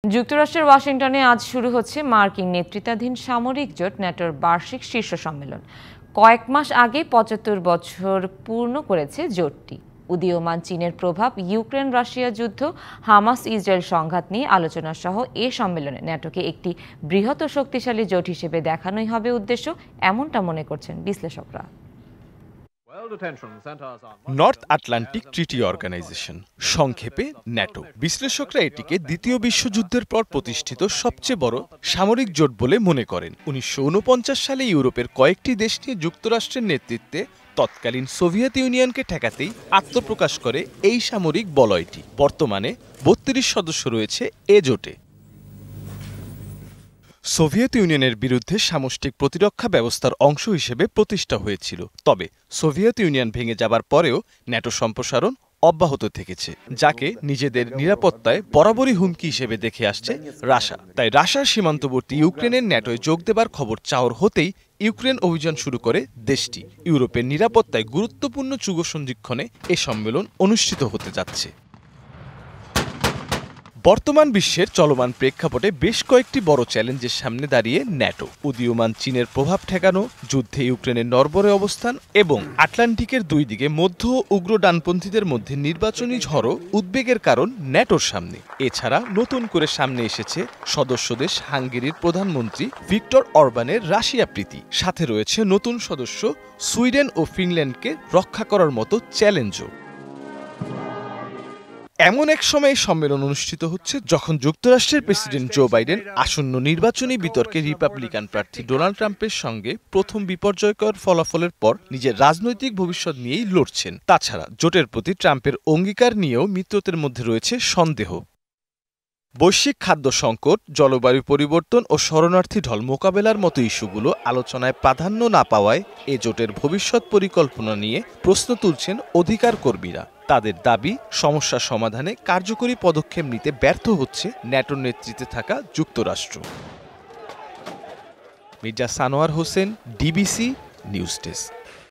যুক্তরাষ্ট্রের ওয়াশিংটনে আজ শুরু হচ্ছে মার্কিন নেতৃত্বাধীন সামরিক জোট ন্যাটোর বার্ষিক শীর্ষ সম্মেলন। কয়েক মাস আগে ৭৫ বছর পূর্ণ করেছে জোটটি। উদীয়মান চীনের প্রভাব, ইউক্রেন রাশিয়া যুদ্ধ, হামাস ইসরায়েল সংঘাত নিয়ে আলোচনা সহ এ সম্মেলনে ন্যাটোকে একটি বৃহৎ ও শক্তিশালী জোট হিসেবে দেখানোই হবে উদ্দেশ্য, এমনটা মনে করছেন বিশ্লেষকরা। নর্থ আটলান্টিক ট্রিটি অর্গানাইজেশন, সংক্ষেপে ন্যাটো। বিশ্লেষকরা এটিকে দ্বিতীয় বিশ্বযুদ্ধের পর প্রতিষ্ঠিত সবচেয়ে বড় সামরিক জোট বলে মনে করেন। ১৯৪৯ সালে ইউরোপের কয়েকটি দেশ নিয়ে যুক্তরাষ্ট্রের নেতৃত্বে তৎকালীন সোভিয়েত ইউনিয়নকে ঠেকাতেই আত্মপ্রকাশ করে এই সামরিক বলয়টি। বর্তমানে ৩২ সদস্য রয়েছে এ জোটে। সোভিয়েত ইউনিয়নের বিরুদ্ধে সামষ্টিক প্রতিরক্ষা ব্যবস্থার অংশ হিসেবে প্রতিষ্ঠা হয়েছিল। তবে সোভিয়েত ইউনিয়ন ভেঙে যাবার পরেও ন্যাটো সম্প্রসারণ অব্যাহত থেকেছে, যাকে নিজেদের নিরাপত্তায় বরাবরই হুমকি হিসেবে দেখে আসছে রাশিয়া। তাই রাশিয়ার সীমান্তবর্তী ইউক্রেনের ন্যাটোয় যোগ দেবার খবর চাওয়ার হতেই ইউক্রেন অভিযান শুরু করে দেশটি। ইউরোপের নিরাপত্তায় গুরুত্বপূর্ণ যুগ সন্ধিক্ষণে এ সম্মেলন অনুষ্ঠিত হতে যাচ্ছে। বর্তমান বিশ্বের চলমান প্রেক্ষাপটে বেশ কয়েকটি বড় চ্যালেঞ্জের সামনে দাঁড়িয়ে ন্যাটো। উদীয়মান চীনের প্রভাব ঠেকানো, যুদ্ধে ইউক্রেনের নড়বড়ে অবস্থান এবং আটলান্টিকের দুই দিকে মধ্য ও উগ্র ডানপন্থীদের মধ্যে নির্বাচনী ঝড়ও উদ্বেগের কারণ ন্যাটোর সামনে। এছাড়া নতুন করে সামনে এসেছে সদস্য দেশ হাঙ্গেরির প্রধানমন্ত্রী ভিক্টর অরবানের রাশিয়া প্রীতি। সাথে রয়েছে নতুন সদস্য সুইডেন ও ফিনল্যান্ডকে রক্ষা করার মতো চ্যালেঞ্জও। এমন এক সময় সম্মেলন অনুষ্ঠিত হচ্ছে যখন যুক্তরাষ্ট্রের প্রেসিডেন্ট জো বাইডেন আসন্ন নির্বাচনী বিতর্কে রিপাবলিকান প্রার্থী ডোনাল্ড ট্রাম্পের সঙ্গে প্রথম বিপর্যয়কর ফলাফলের পর নিজের রাজনৈতিক ভবিষ্যৎ নিয়েই লড়ছেন। তাছাড়া জোটের প্রতি ট্রাম্পের অঙ্গীকার নিয়েও মিত্রদের মধ্যে রয়েছে সন্দেহ। বৈশ্বিক খাদ্য সংকট, জলবায়ু পরিবর্তন ও শরণার্থী ঢল মোকাবেলার মতো ইস্যুগুলো আলোচনায় প্রাধান্য না পাওয়ায় এ জোটের ভবিষ্যৎ পরিকল্পনা নিয়ে প্রশ্ন তুলছেন অধিকার কর্মীরা। তাদের দাবি, সমস্যা সমাধানে কার্যকরী পদক্ষেপ নিতে ব্যর্থ হচ্ছে ন্যাটোর নেতৃত্বে থাকা যুক্তরাষ্ট্র। Mirza Sanowar Hossain, DBC news desk.